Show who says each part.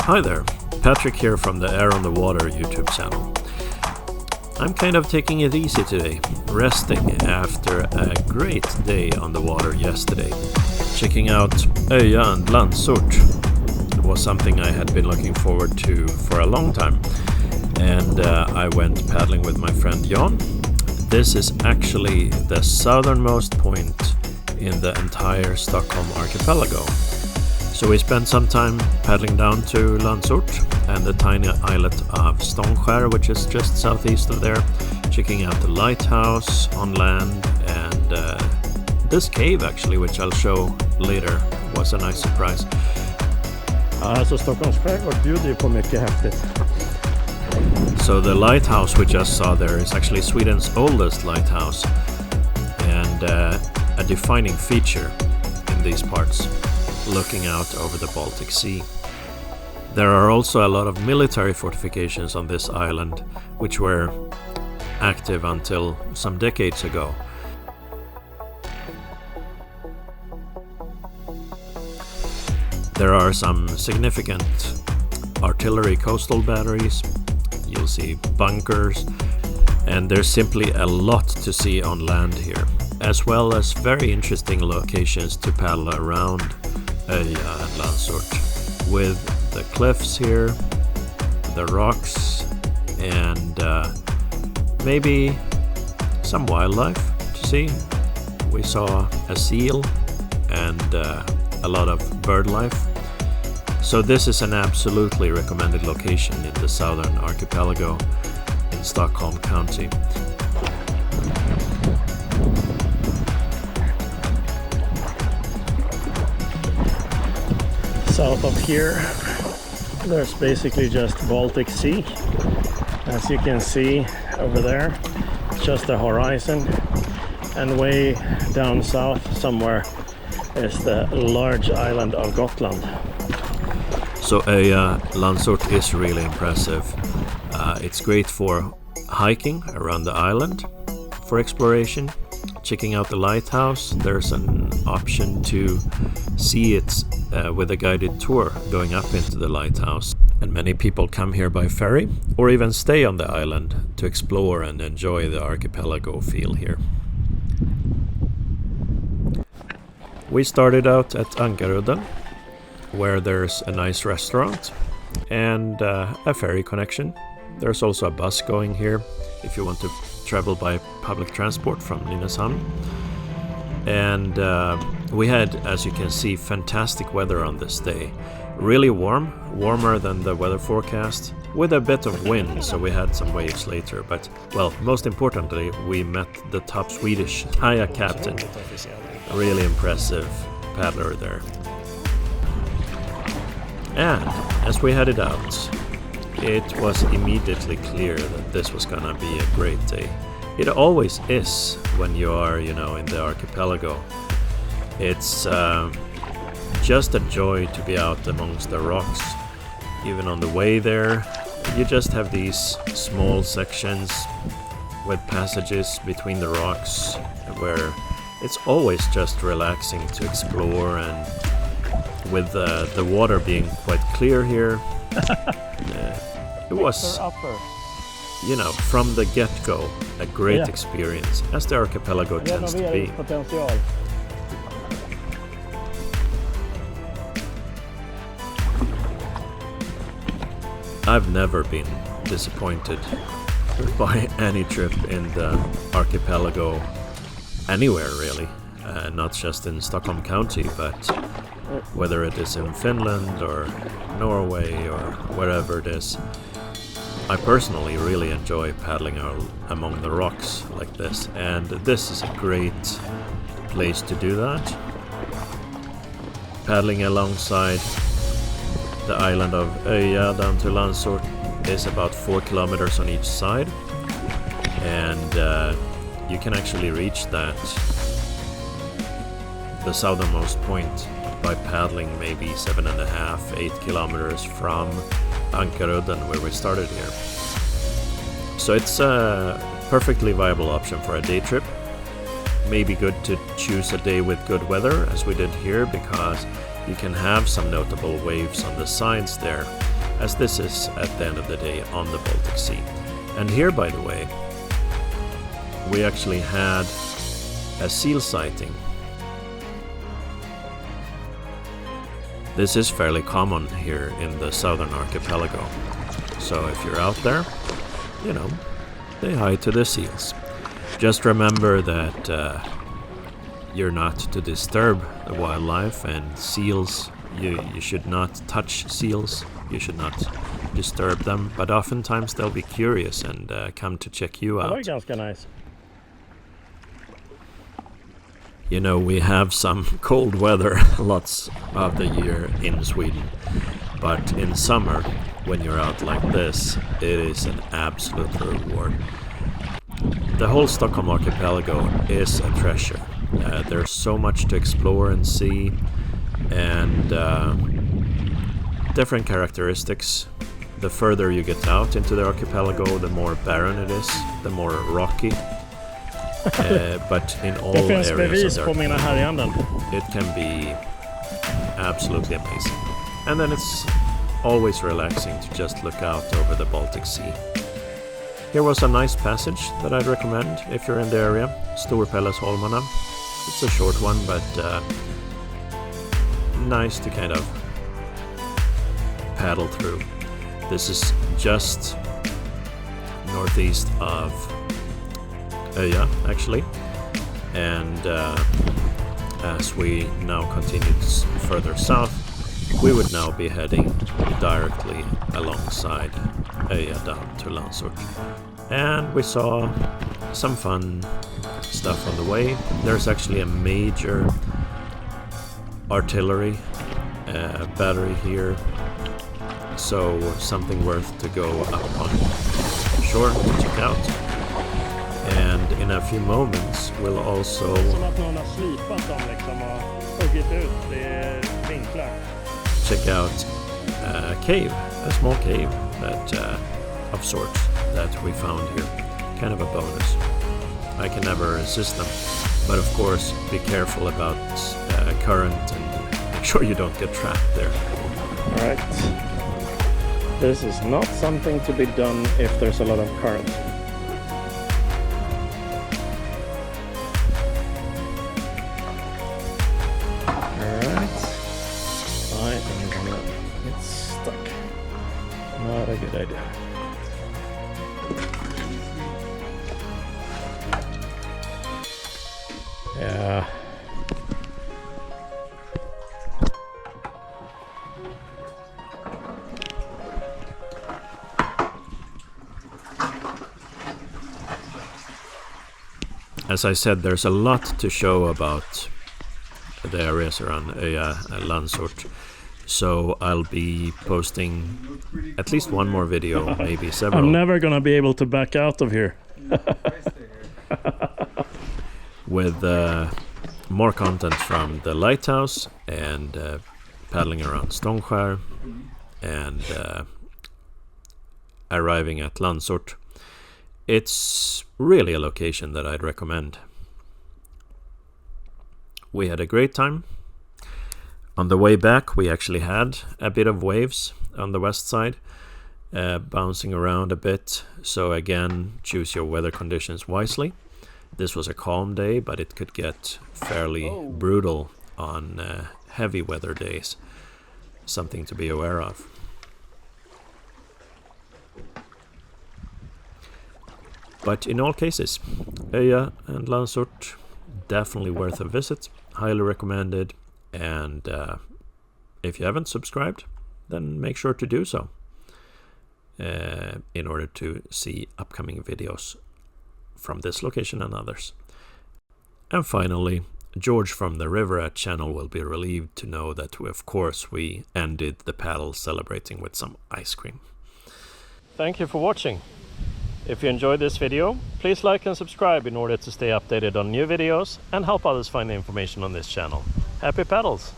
Speaker 1: Hi there, Patrick here from the Air on the Water YouTube channel. I'm kind of taking it easy today, resting after a great day on the water yesterday. Checking out Öja and Landsort was something I had been looking forward to for a long time. And I went paddling with my friend Jan. This is actually the southernmost point in the entire Stockholm archipelago. So we spent some time paddling down to Landsort and the tiny islet of Stockholm, which is just southeast of there, checking out the lighthouse on land, and this cave actually, which I'll show later, was a nice surprise.
Speaker 2: Alltså Stockholms skärgård bjuder ju på mycket häftigt.
Speaker 1: So the lighthouse we just saw there is actually Sweden's oldest lighthouse and a defining feature in these parts, looking out over the Baltic Sea. There are also a lot of military fortifications on this island, which were active until some decades ago. There are some significant artillery coastal batteries, you'll see bunkers, and there's simply a lot to see on land here, as well as very interesting locations to paddle around Öja and Landsort, with the cliffs here, the rocks, and maybe some wildlife to see. We saw a seal and a lot of bird life. So this is an absolutely recommended location in the southern archipelago in Stockholm County.
Speaker 2: South of here, there's basically just Baltic Sea. As you can see over there, just the horizon, and way down south somewhere is the large island of Gotland.
Speaker 1: So Landsort is really impressive. It's great for hiking around the island, for exploration, checking out the lighthouse. There's an option to see it with a guided tour going up into the lighthouse. And many people come here by ferry or even stay on the island to explore and enjoy the archipelago feel here. We started out at Ankarudden, where there's a nice restaurant and a ferry connection. There's also a bus going here if you want to travel by public transport from Nynäshamn. And we had, as you can see, fantastic weather on this day. Really warm, warmer than the weather forecast, with a bit of wind, so we had some waves later. But, well, most importantly, we met the top Swedish kayak captain. A really impressive paddler there. And as we headed out, it was immediately clear that this was gonna be a great day. It always is when you are, in the archipelago. It's just a joy to be out amongst the rocks. Even on the way there, you just have these small sections with passages between the rocks where it's always just relaxing to explore, and with the water being quite clear here, it was, from the get-go, a great experience, as the archipelago tends to be. I've never been disappointed by any trip in the archipelago, anywhere really, not just in Stockholm County, but whether it is in Finland or Norway or wherever it is. I personally really enjoy paddling among the rocks like this, and this is a great place to do that. Paddling alongside the island of Öja down to Landsort is about 4 kilometers on each side, and you can actually reach the southernmost point by paddling maybe 7.5, 8 kilometers from Ankarudden, where we started here. So it's a perfectly viable option for a day trip. Maybe good to choose a day with good weather, as we did here, because you can have some notable waves on the sides there. as this is at the end of the day on the Baltic Sea. And here, by the way, we actually had a seal sighting. This is fairly common here in the southern archipelago. So if you're out there, you know, say hi to the seals. Just remember that you're not to disturb the wildlife, and seals, you should not touch seals, you should not disturb them, but oftentimes they'll be curious and come to check you out.
Speaker 2: Det var ganska nice.
Speaker 1: You know, we have some cold weather lots of the year in Sweden, but in summer, when you're out like this, it is an absolute reward. The whole Stockholm archipelago is a treasure. There's so much to explore and see, and different characteristics. The further you get out into the archipelago, the more barren it is, the more rocky. But in all areas of the archipelago, it can be absolutely amazing. And then it's always relaxing to just look out over the Baltic Sea. Here was a nice passage that I'd recommend if you're in the area, Storpellesholmarna. It's a short one, but nice to kind of paddle through. This is just northeast of Öja, actually, and as we now continue further south, we would now be heading directly alongside Öja down to Landsort. And we saw some fun stuff on the way. There's actually a major artillery battery here, so something worth to go up on shore to check out. And in a few moments we'll also check out a cave, a small cave that of sorts that we found here. Kind of a bonus. I can never resist them, but of course be careful about current and make sure you don't get trapped there.
Speaker 2: Alright, this is not something to be done if there's a lot of current. Alright, I am gonna get stuck. Not a good idea. Yeah.
Speaker 1: As I said, there's a lot to show about the areas around Öja and Landsort, so I'll be posting at least one more video, maybe several.
Speaker 2: I'm never gonna be able to back out of here.
Speaker 1: With more content from the lighthouse and paddling around Stockholm and arriving at Landsort. It's really a location that I'd recommend. We had a great time. On the way back we actually had a bit of waves on the west side, bouncing around a bit, so again, choose your weather conditions wisely. This was a calm day, but it could get fairly brutal on heavy weather days. Something to be aware of. But in all cases, Öja and Landsort, definitely worth a visit. Highly recommended. And if you haven't subscribed, then make sure to do so in order to see upcoming videos from this location and others. And finally, George from the Riverat channel will be relieved to know that we ended the paddle celebrating with some ice cream.
Speaker 2: Thank you for watching. If you enjoyed this video, please like and subscribe in order to stay updated on new videos and help others find the information on this channel. Happy paddles!